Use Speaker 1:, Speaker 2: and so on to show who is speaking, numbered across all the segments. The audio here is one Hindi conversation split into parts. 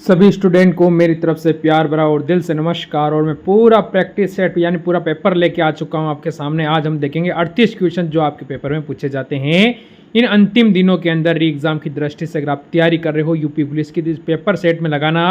Speaker 1: सभी स्टूडेंट को मेरी तरफ से प्यार भरा और दिल से नमस्कार। और मैं पूरा प्रैक्टिस सेट यानी पूरा पेपर लेके आ चुका हूं आपके सामने। आज हम देखेंगे 38 क्वेश्चन जो आपके पेपर में पूछे जाते हैं इन अंतिम दिनों के अंदर री एग्ज़ाम की दृष्टि से। अगर आप तैयारी कर रहे हो यूपी पुलिस की, इस पेपर सेट में लगाना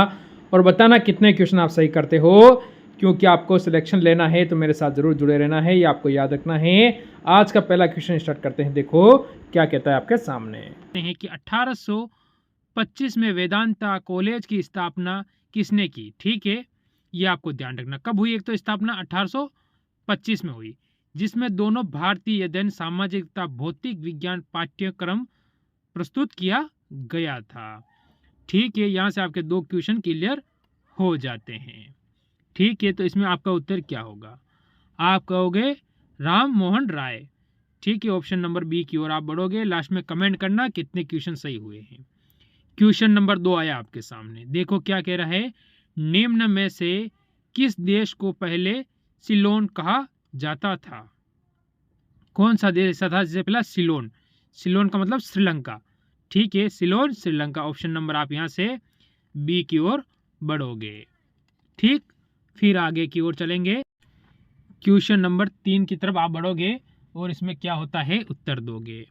Speaker 1: और बताना कितने क्वेश्चन आप सही करते हो, क्योंकि आपको सिलेक्शन लेना है तो मेरे साथ ज़रूर जुड़े रहना है, ये आपको याद रखना है। आज का पहला क्वेश्चन स्टार्ट करते हैं। देखो क्या कहता है आपके सामने
Speaker 2: हैं कि 1825 में वेदांता कॉलेज की स्थापना किसने की। ठीक है, ये आपको ध्यान रखना कब हुई। एक तो स्थापना 1825 में हुई, जिसमें दोनों भारतीय अध्ययन सामाजिक तथा भौतिक विज्ञान पाठ्यक्रम प्रस्तुत किया गया था। ठीक है, यहाँ से आपके दो क्वेश्चन क्लियर हो जाते हैं। ठीक है, तो इसमें आपका उत्तर क्या होगा? आप कहोगे राम मोहन राय। ठीक है, ऑप्शन नंबर बी की ओर आप बढ़ोगे। लास्ट में कमेंट करना कितने क्वेश्चन सही हुए हैं। क्वेश्चन नंबर 2 आया आपके सामने। देखो क्या कह रहा है, निम्न में से किस देश को पहले सिलोन कहा जाता था? कौन सा देश था जिसे पहला सिलोन? सिलोन का मतलब श्रीलंका। ठीक है, सिलोन श्रीलंका। ऑप्शन नंबर आप यहाँ से बी की ओर बढ़ोगे। ठीक, फिर आगे की ओर चलेंगे। क्वेश्चन नंबर 3 की तरफ आप बढ़ोगे और इसमें क्या होता है उत्तर दोगे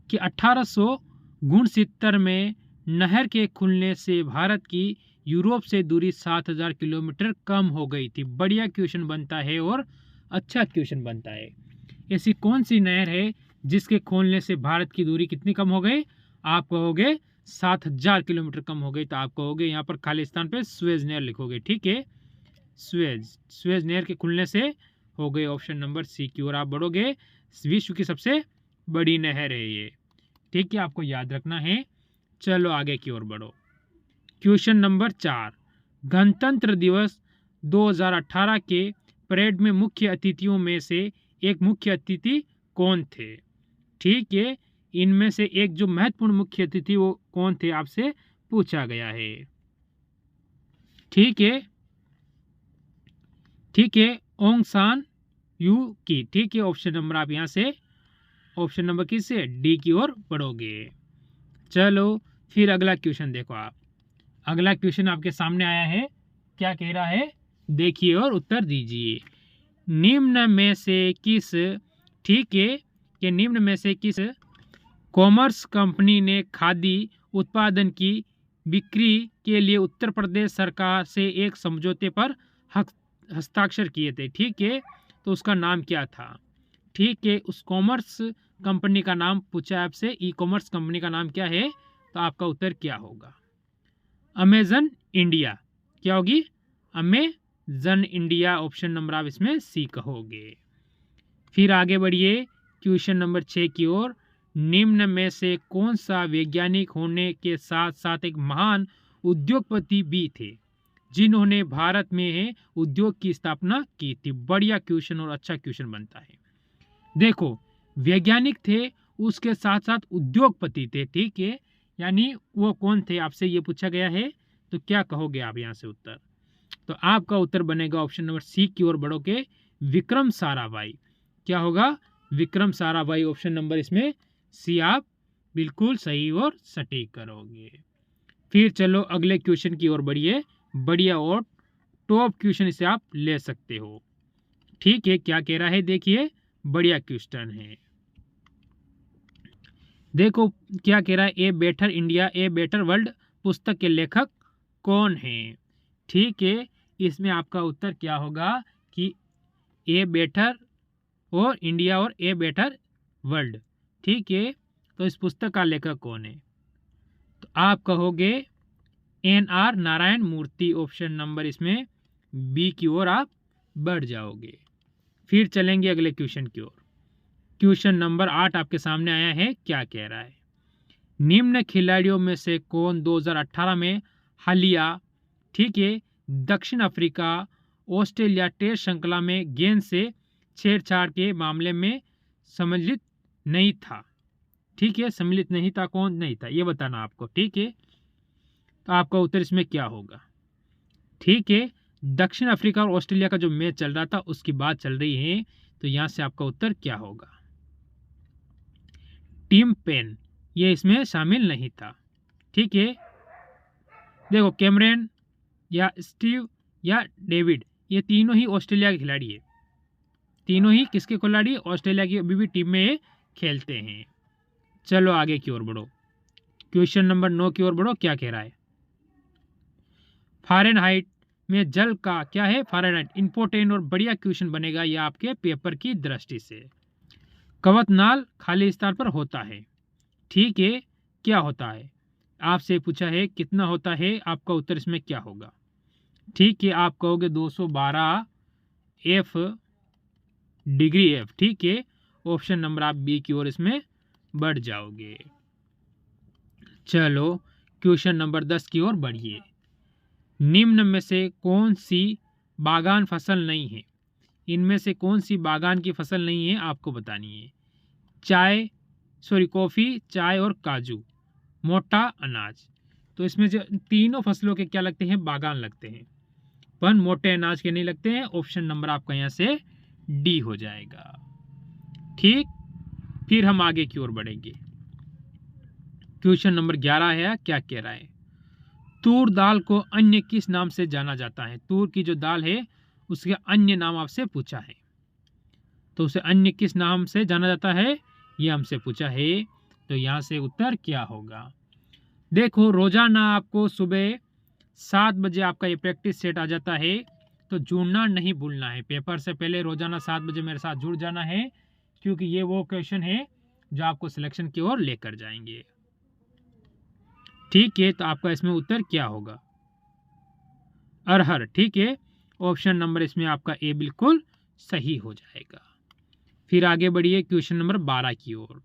Speaker 2: कि 1869 में नहर के खुलने से भारत की यूरोप से दूरी 7000 किलोमीटर कम हो गई थी। बढ़िया क्वेश्चन बनता है और अच्छा क्वेश्चन बनता है। ऐसी कौन सी नहर है जिसके खोलने से भारत की दूरी कितनी कम हो गई? आप कहोगे 7000 किलोमीटर कम हो गई। तो आप कहोगे यहाँ पर खाली स्थान पे स्वेज नहर लिखोगे। ठीक है, स्वेज नहर के खुलने से हो गए। ऑप्शन नंबर सी की ओर आप बढ़ोगे। विश्व की सबसे बड़ी नहर है ये। ठीक है, आपको याद रखना है। चलो आगे की ओर बढ़ो। क्वेश्चन नंबर 4, गणतंत्र दिवस 2018 के परेड में मुख्य अतिथियों में से एक मुख्य अतिथि कौन थे? ठीक है, इनमें से एक जो महत्वपूर्ण मुख्य अतिथि वो कौन थे आपसे पूछा गया है। ठीक है, ठीक है, ओंग सान यू की। ठीक है, ऑप्शन नंबर आप यहाँ से ऑप्शन नंबर किससे डी की ओर बढ़ोगे। चलो फिर अगला क्वेश्चन देखो आप। अगला क्वेश्चन आपके सामने आया है, क्या कह रहा है देखिए और उत्तर दीजिए। निम्न में से किस, ठीक है, कि निम्न में से किस कॉमर्स कंपनी ने खादी उत्पादन की बिक्री के लिए उत्तर प्रदेश सरकार से एक समझौते पर हस्ताक्षर किए थे? ठीक है, तो उसका नाम क्या था? ठीक है, उस कॉमर्स कंपनी का नाम पूछा है आपसे। ई कॉमर्स कंपनी का नाम क्या है? तो आपका उत्तर क्या होगा? Amazon India. क्या होगी? Amazon India. ऑप्शन नंबर आप इसमें सी कहोगे। फिर आगे बढ़िए क्वेश्चन नंबर 6 की ओर। निम्न में से कौन सा वैज्ञानिक होने के साथ साथ एक महान उद्योगपति भी थे जिन्होंने भारत में उद्योग की स्थापना की थी? बढ़िया क्वेश्चन और अच्छा क्वेश्चन बनता है। देखो, वैज्ञानिक थे, उसके साथ साथ उद्योगपति थे। ठीक है, यानी वो कौन थे आपसे ये पूछा गया है, तो क्या कहोगे आप यहाँ से उत्तर? तो आपका उत्तर बनेगा ऑप्शन नंबर सी की ओर बढ़ोगे, विक्रम साराभाई। क्या होगा? विक्रम साराभाई। ऑप्शन नंबर इसमें सी आप बिल्कुल सही और सटीक करोगे। फिर चलो अगले क्वेश्चन की ओर बढ़िए। बढ़िया और टॉप क्वेश्चन इसे आप ले सकते हो। ठीक है, क्या कह रहा है देखिए, बढ़िया क्वेश्चन है। देखो क्या कह रहा है, a better India a better world पुस्तक के लेखक कौन हैं? ठीक है, इसमें आपका उत्तर क्या होगा कि ए बेटर और इंडिया और ए बेटर वर्ल्ड। ठीक है, तो इस पुस्तक का लेखक कौन है? तो आप कहोगे NR नारायण मूर्ति। ऑप्शन नंबर इसमें बी की ओर आप बढ़ जाओगे। फिर चलेंगे अगले क्वेश्चन की ओर। क्वेश्चन नंबर 8 आपके सामने आया है, क्या कह रहा है? निम्न खिलाड़ियों में से कौन 2018 में हालिया, ठीक है, दक्षिण अफ्रीका ऑस्ट्रेलिया टेस्ट श्रृंखला में गेंद से छेड़छाड़ के मामले में सम्मिलित नहीं था? ठीक है, सम्मिलित नहीं था, कौन नहीं था ये बताना आपको। ठीक है, तो आपका उत्तर इसमें क्या होगा? ठीक है, दक्षिण अफ्रीका और ऑस्ट्रेलिया का जो मैच चल रहा था उसकी बात चल रही है, तो यहां से आपका उत्तर क्या होगा? टीम पेन, ये इसमें शामिल नहीं था। ठीक है, देखो कैमरन या स्टीव या डेविड, ये तीनों ही ऑस्ट्रेलिया के खिलाड़ी है। तीनों ही किसके खिलाड़ी? ऑस्ट्रेलिया की अभी भी टीम में ये खेलते हैं। चलो आगे की ओर बढ़ो, क्वेश्चन नंबर 9 की ओर बढ़ो। क्या कह रहा है? फ़ारेनहाइट में जल का क्या है? फ़ारेनहाइट। इंपॉर्टेंट और बढ़िया क्वेश्चन बनेगा ये आपके पेपर की दृष्टि से। कवतनाल खाली स्थान पर होता है, ठीक है, क्या होता है? आपसे पूछा है कितना होता है, आपका उत्तर इसमें क्या होगा? ठीक है, आप कहोगे 212 एफ डिग्री एफ, ठीक है। ऑप्शन नंबर आप बी की ओर इसमें बढ़ जाओगे। चलो क्वेश्चन नंबर 10 की ओर बढ़िए। निम्न में से कौन सी बागान फसल नहीं है? इनमें से कौन सी बागान की फसल नहीं है आपको बतानी है। कॉफ़ी, चाय और काजू, मोटा अनाज। तो इसमें जो तीनों फसलों के क्या लगते हैं? बागान लगते हैं, पर मोटे अनाज के नहीं लगते हैं। ऑप्शन नंबर आपका यहाँ से डी हो जाएगा, ठीक। फिर हम आगे की ओर बढ़ेंगे। क्वेश्चन नंबर 11 है, क्या कह रहा है? तूर दाल को अन्य किस नाम से जाना जाता है? तूर की जो दाल है उसके अन्य नाम आपसे पूछा है, तो उसे अन्य किस नाम से जाना जाता है ये हमसे पूछा है। तो यहाँ से उत्तर क्या होगा? देखो रोजाना आपको सुबह 7 बजे आपका ये प्रैक्टिस सेट आ जाता है, तो जुड़ना नहीं भूलना है। पेपर से पहले रोजाना 7 बजे मेरे साथ जुड़ जाना है, क्योंकि ये वो क्वेश्चन है जो आपको सिलेक्शन की ओर लेकर जाएंगे, ठीक है। तो आपका इसमें उत्तर क्या होगा? अरहर, ठीक है। ऑप्शन नंबर इसमें आपका ए बिल्कुल सही हो जाएगा। फिर आगे बढ़िए क्वेश्चन नंबर 12 की ओर।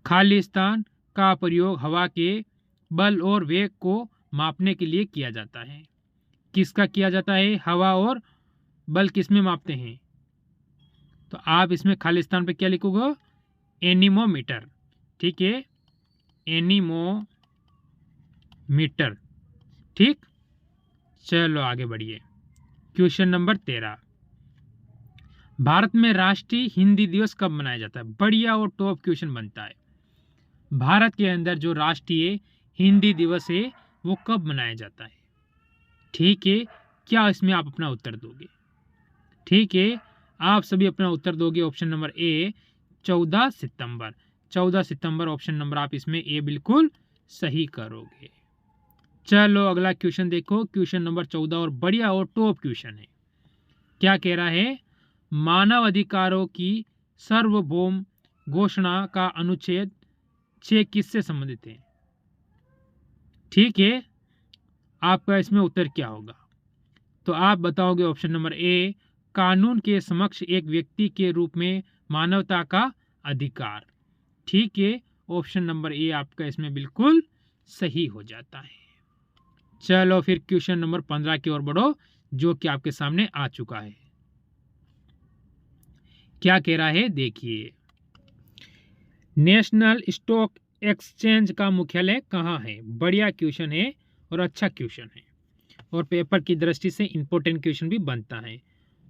Speaker 2: खालिस्तान का प्रयोग हवा के बल और वेग को मापने के लिए किया जाता है। किसका किया जाता है? हवा और बल किस में मापते हैं? तो आप इसमें खालिस्तान पे क्या लिखोगे? एनीमोमीटर, ठीक है, एनीमोमीटर, ठीक। चलो आगे बढ़िए क्वेश्चन नंबर 13। भारत में राष्ट्रीय हिंदी दिवस कब मनाया जाता है? बढ़िया और टॉप क्वेश्चन बनता है। भारत के अंदर जो राष्ट्रीय हिंदी दिवस है वो कब मनाया जाता है, ठीक है। क्या इसमें आप अपना उत्तर दोगे? ठीक है, आप सभी अपना उत्तर दोगे। Option number A 14 September. 14 September option number आप इसमें ए बिल्कुल सही करोगे। चलो अगला क्वेश्चन देखो, क्वेश्चन नंबर 14 और बढ़िया और टॉप क्वेश्चन है। क्या कह रहा है? मानव अधिकारों की सार्वभौम घोषणा का अनुच्छेद 6 किससे संबंधित है? ठीक है, आपका इसमें उत्तर क्या होगा? तो आप बताओगे ऑप्शन नंबर ए कानून के समक्ष एक व्यक्ति के रूप में मानवता का अधिकार, ठीक है। ऑप्शन नंबर ए आपका इसमें बिल्कुल सही हो जाता है। चलो फिर क्वेश्चन नंबर 15 की ओर बढ़ो, जो कि आपके सामने आ चुका है। क्या कह रहा है देखिए। नेशनल स्टॉक एक्सचेंज का मुख्यालय कहाँ है? बढ़िया क्वेश्चन है और अच्छा क्वेश्चन है, और पेपर की दृष्टि से इंपॉर्टेंट क्वेश्चन भी बनता है।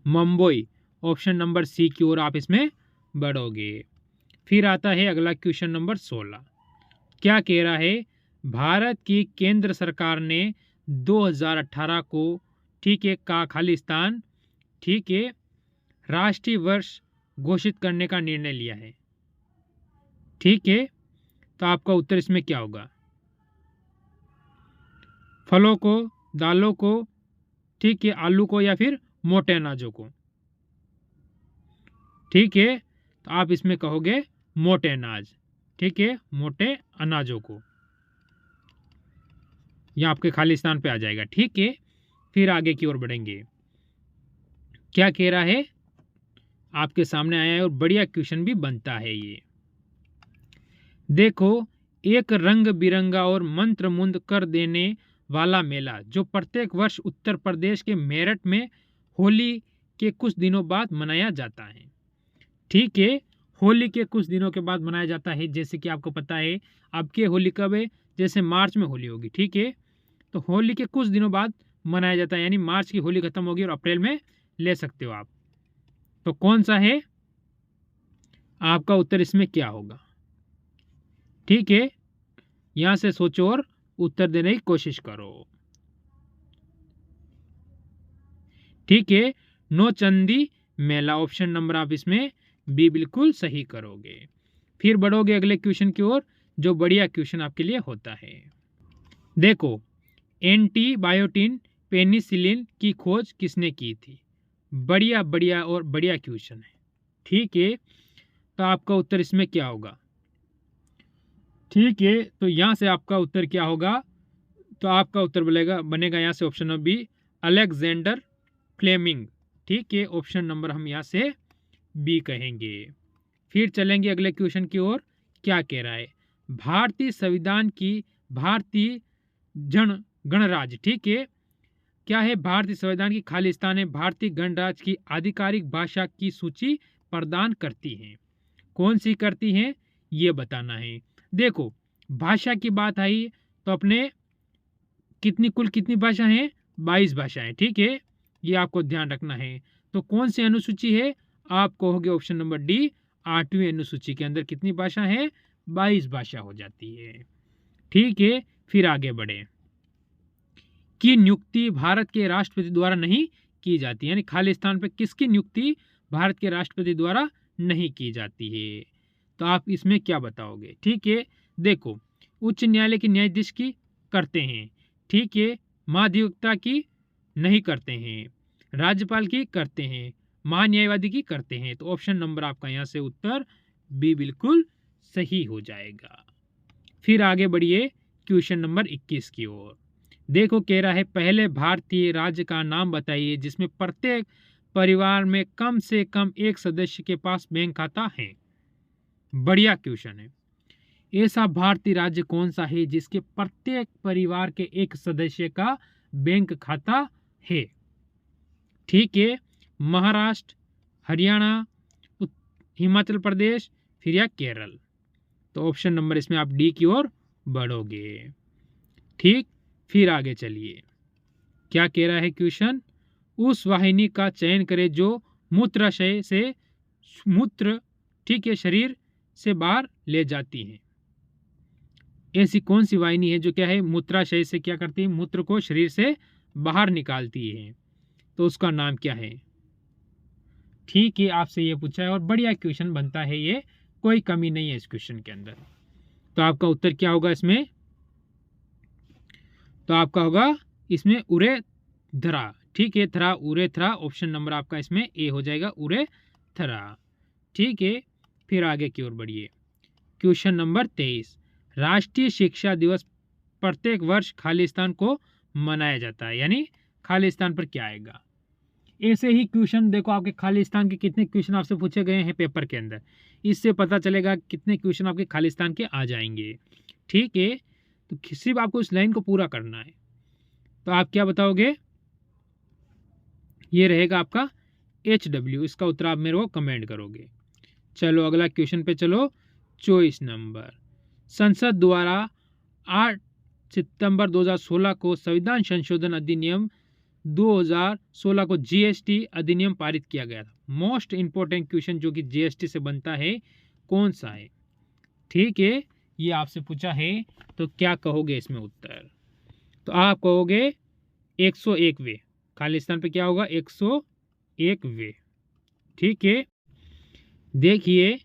Speaker 2: मुंबई, ऑप्शन नंबर सी की ओर आप इसमें बढ़ोगे। फिर आता है अगला क्वेश्चन नंबर 16। क्या कह रहा है? भारत की केंद्र सरकार ने 2018 को, ठीक है, का खालिस्तान, ठीक है, राष्ट्रीय वर्ष घोषित करने का निर्णय लिया है, ठीक है। तो आपका उत्तर इसमें क्या होगा? फलों को, दालों को, ठीक है, आलू को या फिर मोटे अनाजों को, ठीक है। तो आप इसमें कहोगे मोटे अनाज, ठीक है, मोटे अनाजों को। यह आपके खालिस्तान पे आ जाएगा, ठीक है। फिर आगे की ओर बढ़ेंगे। क्या कह रहा है? आपके सामने आया है और बढ़िया क्वेश्चन भी बनता है ये। देखो, एक रंग बिरंगा और मंत्रमुग्ध कर देने वाला मेला जो प्रत्येक वर्ष उत्तर प्रदेश के मेरठ में होली के कुछ दिनों बाद मनाया जाता है, ठीक है। होली के कुछ दिनों के बाद मनाया जाता है। जैसे कि आपको पता है अब के होली कब है? जैसे मार्च में होली होगी, ठीक है। तो होली के कुछ दिनों बाद मनाया जाता है, यानी मार्च की होली खत्म होगी और अप्रैल में ले सकते हो आप। तो कौन सा है? आपका उत्तर इसमें क्या होगा? ठीक है, यहाँ से सोचो और उत्तर देने की कोशिश करो। ठीक है, नौचंदी मेला, ऑप्शन नंबर आप इसमें बी बिल्कुल सही करोगे। फिर बढ़ोगे अगले क्वेश्चन की ओर, जो बढ़िया क्वेश्चन आपके लिए होता है। देखो, एंटीबायोटिन पेनिसिलिन की खोज किसने की थी? बढ़िया बढ़िया और बढ़िया क्वेश्चन है। ठीक है, तो आपका उत्तर इसमें क्या होगा? ठीक है, तो यहाँ से आपका उत्तर क्या होगा? तो आपका उत्तर बनेगा यहाँ से option number B, Alexander Fleming. ठीक है, ऑप्शन नंबर हम यहाँ से बी कहेंगे। फिर चलेंगे अगले क्वेश्चन की ओर। क्या कह रहा है? भारतीय संविधान की भारतीय जन गणराज्य, ठीक है, क्या है? भारतीय संविधान की खालिस्तान है भारतीय गणराज्य की आधिकारिक भाषा की सूची प्रदान करती हैं। कौन सी करती हैं ये बताना है। देखो, भाषा की बात आई तो अपने कुल कितनी भाषा हैं? 22 भाषाएं। ठीक है, ये आपको ध्यान रखना है। तो कौन सी अनुसूची है? आप कहोगे ऑप्शन नंबर डी, 8वीं अनुसूची के अंदर कितनी भाषा है? 22 भाषा हो जाती है। ठीक है, फिर आगे बढ़े। की नियुक्ति भारत के राष्ट्रपति द्वारा नहीं की जाती, यानी खालिस्तान पर किसकी नियुक्ति भारत के राष्ट्रपति द्वारा नहीं की जाती है? तो आप इसमें क्या बताओगे? ठीक है, देखो, उच्च न्यायालय के न्यायाधीश की करते हैं। ठीक है, महाधिवक्ता की नहीं करते हैं, राज्यपाल की करते हैं, महान्यायवादी की करते हैं। तो ऑप्शन नंबर आपका यहाँ से उत्तर बी बिल्कुल सही हो जाएगा। फिर आगे बढ़िए क्वेश्चन नंबर 21 की ओर। देखो, कह रहा है पहले भारतीय राज्य का नाम बताइए जिसमें प्रत्येक परिवार में कम से कम एक सदस्य के पास बैंक खाता है। बढ़िया क्वेश्चन है। ऐसा भारतीय राज्य कौन सा है जिसके प्रत्येक परिवार के एक सदस्य का बैंक खाता है? ठीक है, महाराष्ट्र, हरियाणा, हिमाचल प्रदेश, फिर या केरल। तो ऑप्शन नंबर इसमें आप डी की ओर बढ़ोगे। ठीक, फिर आगे चलिए। क्या कह रहा है क्वेश्चन? उस वाहिनी का चयन करें जो मूत्राशय से मूत्र, ठीक है, शरीर से बाहर ले जाती है। ऐसी कौन सी वाहिनी है जो क्या है? मूत्राशय से क्या करती है? मूत्र को शरीर से बाहर निकालती है। तो उसका नाम क्या है? ठीक है, आपसे ये पूछा है और बढ़िया क्वेश्चन बनता है ये, कोई कमी नहीं है इस क्वेश्चन के अंदर। तो आपका उत्तर क्या होगा इसमें? तो आपका होगा इसमें उरेथ्रा। ठीक है, थरा, उरेथ्रा, ऑप्शन नंबर आपका इसमें ए हो जाएगा, उरेथ्रा। ठीक है, फिर आगे की ओर बढ़िए। क्वेश्चन नंबर 23, राष्ट्रीय शिक्षा दिवस प्रत्येक वर्ष खालिस्तान को मनाया जाता है, यानी खालिस्तान पर क्या आएगा? ऐसे ही क्वेश्चन देखो, आपके खालिस्तान के कितने क्वेश्चन आपसे पूछे गए हैं पेपर के अंदर, इससे पता चलेगा कितने क्वेश्चन आपके खालिस्तान के आ जाएंगे। ठीक है, तो सिर्फ आपको इस लाइन को पूरा करना है। तो आप क्या बताओगे? ये रहेगा आपका HW। इसका उत्तर आप मेरे को कमेंट करोगे। चलो अगला क्वेश्चन पे चलो। 24 नंबर, संसद द्वारा 8 सितंबर 2016 को संविधान संशोधन अधिनियम 2016 को GST अधिनियम पारित किया गया था। मोस्ट इंपॉर्टेंट क्वेश्चन जो कि GST से बनता है, कौन सा है? ठीक है, ये आपसे पूछा है, तो क्या कहोगे इसमें उत्तर? तो आप कहोगे 101वें। खालिस्तान पे क्या होगा? 101वें। ठीक है, देखिए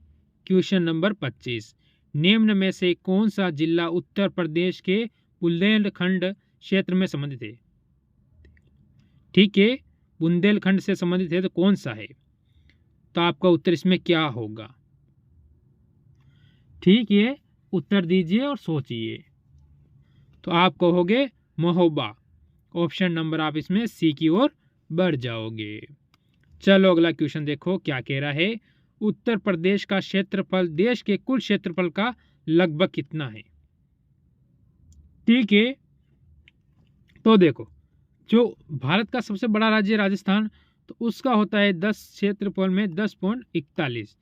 Speaker 2: क्वेश्चन नंबर 25, निम्न में से कौन सा जिला उत्तर प्रदेश के बुंदेलखंड क्षेत्र में संबंधित है? ठीक है, बुंदेलखंड से संबंधित है, तो कौन सा है? तो आपका उत्तर इसमें क्या होगा? ठीक है, उत्तर दीजिए और सोचिए। तो आप कहोगे महोबा। ऑप्शन नंबर आप इसमें सी की ओर बढ़ जाओगे। चलो अगला क्वेश्चन देखो, क्या कह रहा है? उत्तर प्रदेश का क्षेत्रफल देश के कुल क्षेत्रफल का लगभग कितना है? ठीक है, तो देखो, जो भारत का सबसे बड़ा राज्य राजस्थान, तो उसका होता है 10 क्षेत्रफल में 10.41।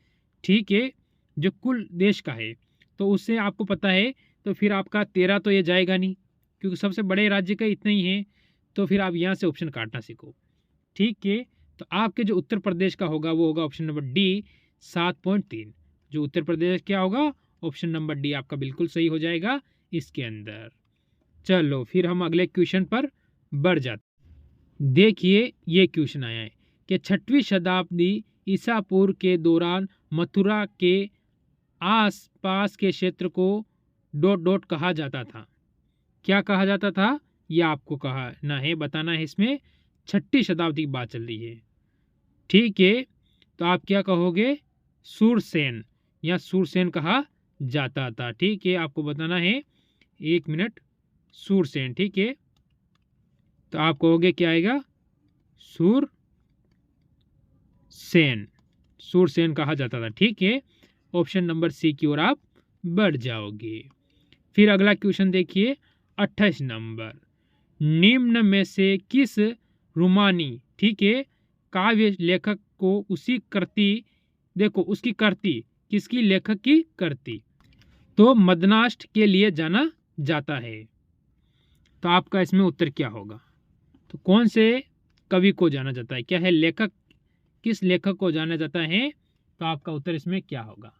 Speaker 2: ठीक है, जो कुल देश का है, तो उससे आपको पता है, तो फिर आपका 13 तो ये जाएगा नहीं, क्योंकि सबसे बड़े राज्य का इतना ही है। तो फिर आप यहाँ से ऑप्शन काटना सीखो। ठीक है, तो आपके जो उत्तर प्रदेश का होगा वो होगा ऑप्शन नंबर डी, 7.3। जो उत्तर प्रदेश क्या होगा? ऑप्शन नंबर डी आपका बिल्कुल सही हो जाएगा इसके अंदर। चलो फिर हम अगले क्वेश्चन पर बढ़ जाते। देखिए ये क्वेश्चन आया है कि 6वीं शताब्दी ईसा पूर्व के दौरान मथुरा के आसपास के क्षेत्र को डॉट डॉट कहा जाता था। क्या कहा जाता था यह आपको कहना है, बताना है। इसमें 6वीं शताब्दी की बात चल रही है, ठीक है। तो आप क्या कहोगे? सूरसेन या सूरसेन कहा जाता था, ठीक है। आपको बताना है, 1 मिनट, सूरसेन, ठीक है। तो आप कहोगे क्या आएगा? सूरसेन, सूरसेन कहा जाता था, ठीक है। ऑप्शन नंबर सी की ओर आप बढ़ जाओगे। फिर अगला क्वेश्चन देखिए 28 नंबर, निम्न में से किस रूमानी, ठीक है, काव्य लेखक को उसकी कृति, देखो उसकी कृति, किसकी, लेखक की कृति, तो मदनाष्ट के लिए जाना जाता है। तो आपका इसमें उत्तर क्या होगा? तो कौन से कवि को जाना जाता है, क्या है लेखक, किस लेखक को जाना जाता है? तो आपका उत्तर इसमें क्या होगा?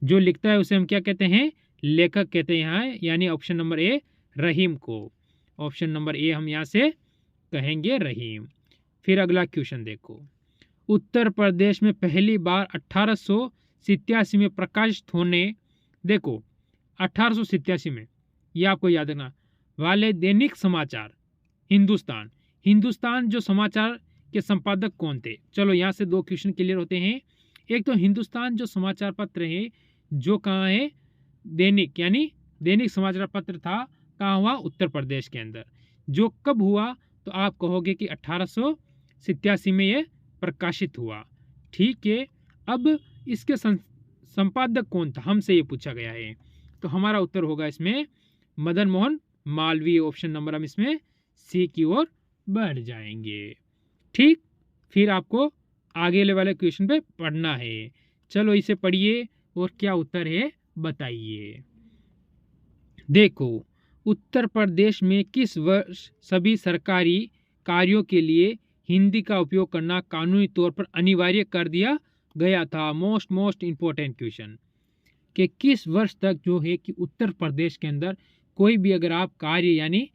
Speaker 2: जो लिखता है उसे हम क्या कहते हैं? लेखक कहते हैं यहाँ, यानी ऑप्शन नंबर ए रहीम को। ऑप्शन नंबर ए हम यहाँ से कहेंगे रहीम। फिर अगला क्वेश्चन देखो, उत्तर प्रदेश में पहली बार 1887 में प्रकाशित होने, देखो 1887 में, ये आपको याद रखना, वाले दैनिक समाचार हिंदुस्तान, हिंदुस्तान जो समाचार के संपादक कौन थे? चलो यहाँ से 2 क्वेश्चन क्लियर होते हैं। एक तो हिंदुस्तान जो समाचार पत्र है जो कहाँ है? दैनिक, यानी दैनिक समाचार पत्र था, कहाँ हुआ? उत्तर प्रदेश के अंदर। जो कब हुआ? तो आप कहोगे कि 1887 में ये प्रकाशित हुआ, ठीक है। अब इसके संपादक कौन था, हमसे ये पूछा गया है। तो हमारा उत्तर होगा इसमें मदन मोहन मालवीय। ऑप्शन नंबर हम इसमें सी की ओर बढ़ जाएंगे, ठीक। फिर आपको आगे वाले क्वेश्चन पे पढ़ना है। चलो इसे पढ़िए और क्या उत्तर है बताइए। देखो, उत्तर प्रदेश में किस वर्ष सभी सरकारी कार्यों के लिए हिंदी का उपयोग करना कानूनी तौर पर अनिवार्य कर दिया गया था? मोस्ट इम्पोर्टेंट क्वेश्चन, कि किस वर्ष तक जो है कि उत्तर प्रदेश के अंदर कोई भी अगर आप कार्य यानी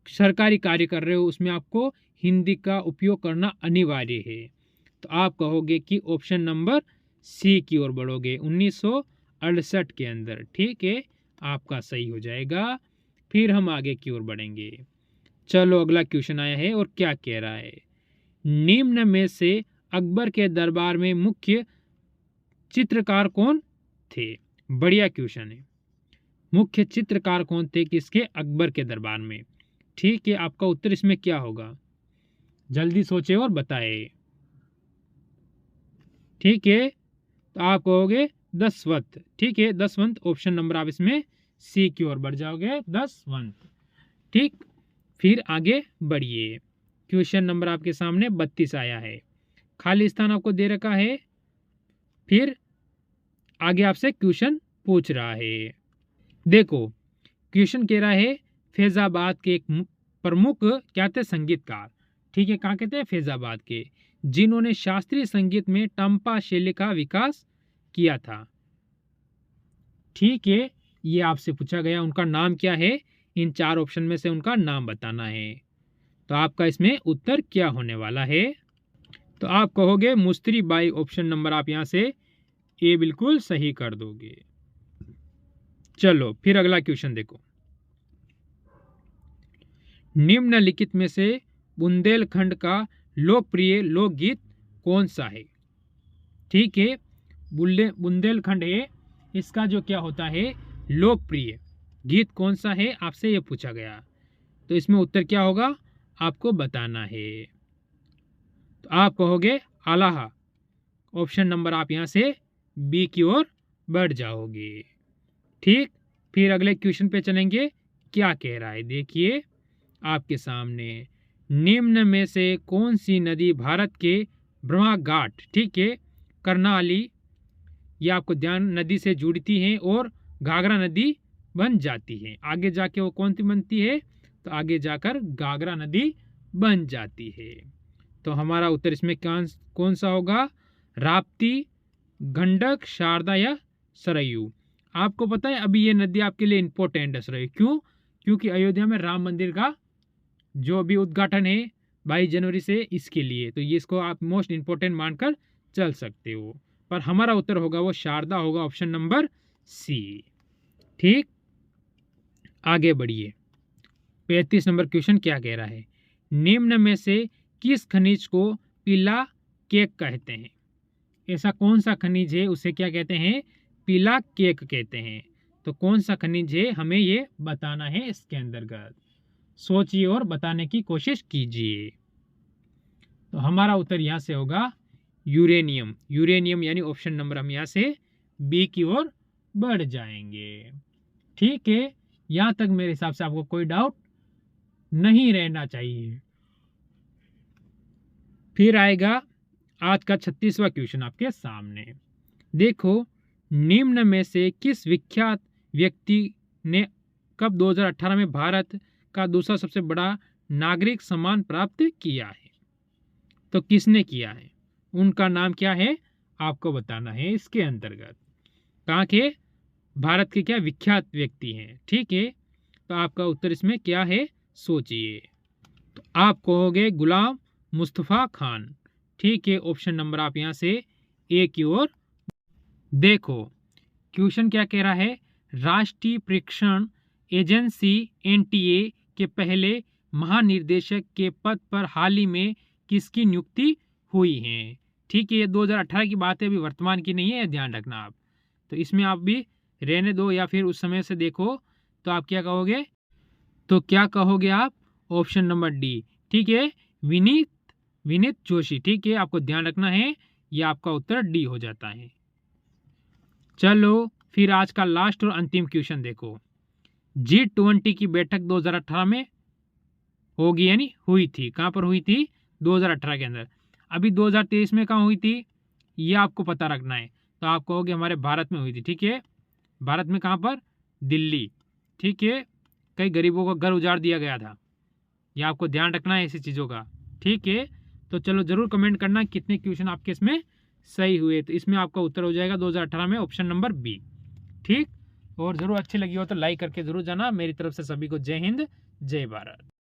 Speaker 2: सरकारी कार्य कर रहे हो उसमें आपको हिंदी का उपयोग करना अनिवार्य है। तो आप कहोगे कि ऑप्शन नंबर सी की ओर बढ़ोगे, 1968 के अंदर, ठीक है। आपका सही हो जाएगा। फिर हम आगे की ओर बढ़ेंगे। चलो अगला क्वेश्चन आया है और क्या कह रहा है, निम्न में से अकबर के दरबार में मुख्य चित्रकार कौन थे? बढ़िया क्वेश्चन है। मुख्य चित्रकार कौन थे किसके? अकबर के दरबार में, ठीक है। आपका उत्तर इसमें क्या होगा? जल्दी सोचे और बताए, ठीक है। तो आप कहोगे दसवंत, ठीक है, दसवंत। ऑप्शन नंबर आप इसमें सी की ओर बढ़ जाओगे, दसवंत, ठीक। फिर आगे बढ़िए, क्वेश्चन नंबर आपके सामने 32 आया है, खाली स्थान आपको दे रखा है। फिर आगे आपसे क्वेश्चन पूछ रहा है। देखो क्वेश्चन कह रहा है फैजाबाद के एक प्रमुख क्या थे? संगीतकार, ठीक है। कहाँ कहते हैं? फैजाबाद के, जिन्होंने शास्त्रीय संगीत में टम्पा शैली का विकास किया था, ठीक है। ये आपसे पूछा गया, उनका नाम क्या है? इन 4 ऑप्शन में से उनका नाम बताना है। तो आपका इसमें उत्तर क्या होने वाला है? तो आप कहोगे मुस्त्री बाई। ऑप्शन नंबर आप यहाँ से ए बिल्कुल सही कर दोगे। चलो फिर अगला क्वेश्चन देखो, निम्नलिखित में से बुंदेलखंड का लोकप्रिय लोकगीत कौन सा है? ठीक है, बुंदेलखंड है, इसका जो क्या होता है लोकप्रिय गीत कौन सा है, आपसे ये पूछा गया। तो इसमें उत्तर क्या होगा आपको बताना है। तो आप कहोगे आलाहा। ऑप्शन नंबर आप यहाँ से बी की ओर बढ़ जाओगे, ठीक। फिर अगले क्वेश्चन पे चलेंगे, क्या कह रहा है देखिए आपके सामने, निम्न में से कौन सी नदी भारत के ब्रह्मा घाट, ठीक है, कर्नाली, ये आपको ध्यान नदी से जुड़ती है और घाघरा नदी बन जाती है। आगे जाके वो कौन सी बनती है? तो आगे जाकर घाघरा नदी बन जाती है। तो हमारा उत्तर इसमें कौन सा होगा? राप्ती, गंडक, शारदा या सरयू। आपको पता है अभी ये नदी आपके लिए इंपॉर्टेंट है सरयू, क्यों? क्योंकि अयोध्या में राम मंदिर का जो भी उद्घाटन है 22 जनवरी से, इसके लिए। तो ये इसको आप मोस्ट इंपॉर्टेंट मानकर चल सकते हो। पर हमारा उत्तर होगा वो शारदा होगा, ऑप्शन नंबर सी। ठीक, आगे बढ़िए। 35 नंबर क्वेश्चन क्या कह रहा है, निम्न में से किस खनिज को पीला केक कहते हैं? ऐसा कौन सा खनिज है उसे क्या कहते हैं? पीला केक कहते हैं। तो कौन सा खनिज है हमें ये बताना है इसके अंतर्गत। सोचिए और बताने की कोशिश कीजिए। तो हमारा उत्तर यहाँ से होगा यूरेनियम। यूरेनियम यानी ऑप्शन नंबर हम यहाँ से बी की ओर बढ़ जाएंगे। ठीक है, यहाँ तक मेरे हिसाब से आपको कोई डाउट नहीं रहना चाहिए। फिर आएगा आज का 36वां क्वेश्चन आपके सामने। देखो, निम्न में से किस विख्यात व्यक्ति ने कब 2018 में भारत का दूसरा सबसे बड़ा नागरिक सम्मान प्राप्त किया है? तो किसने किया है, उनका नाम क्या है आपको बताना है इसके अंतर्गत। कहाँ के भारत के क्या विख्यात व्यक्ति हैं। ठीक है, तो आपका उत्तर इसमें क्या है सोचिए। तो आप कहोगे गुलाम मुस्तफ़ा खान। ठीक है, ऑप्शन नंबर आप यहाँ से ए की ओर देखो। क्वेश्चन क्या कह रहा है, राष्ट्रीय परीक्षण एजेंसी एनटीए के पहले महानिर्देशक के पद पर हाल ही में किसकी नियुक्ति हुई है? ठीक है, ये 2018 की बात है, अभी वर्तमान की नहीं है, ध्यान रखना आप। तो इसमें आप भी रहने दो या फिर उस समय से देखो। तो आप क्या कहोगे, तो क्या कहोगे आप ऑप्शन नंबर डी। ठीक है, विनीत जोशी। ठीक है, आपको ध्यान रखना है, यह आपका उत्तर डी हो जाता है। चलो फिर आज का लास्ट और अंतिम क्वेश्चन देखो। G20 की बैठक 2018 में होगी यानी हुई थी, कहाँ पर हुई थी? 2018 के अंदर। अभी 2023 में कहाँ हुई थी ये आपको पता रखना है। तो आप कहोगे हमारे भारत में हुई थी। ठीक है, भारत में कहाँ पर? दिल्ली। ठीक है, कई गरीबों का घर उजाड़ दिया गया था, यह आपको ध्यान रखना है ऐसी चीज़ों का। ठीक है, तो चलो ज़रूर कमेंट करना कितने क्वेश्चन आपके इसमें सही हुए। तो इसमें आपका उत्तर हो जाएगा 2018 में ऑप्शन नंबर बी। ठीक, और ज़रूर अच्छी लगी हो तो लाइक करके ज़रूर जाना। मेरी तरफ से सभी को जय हिंद, जय भारत।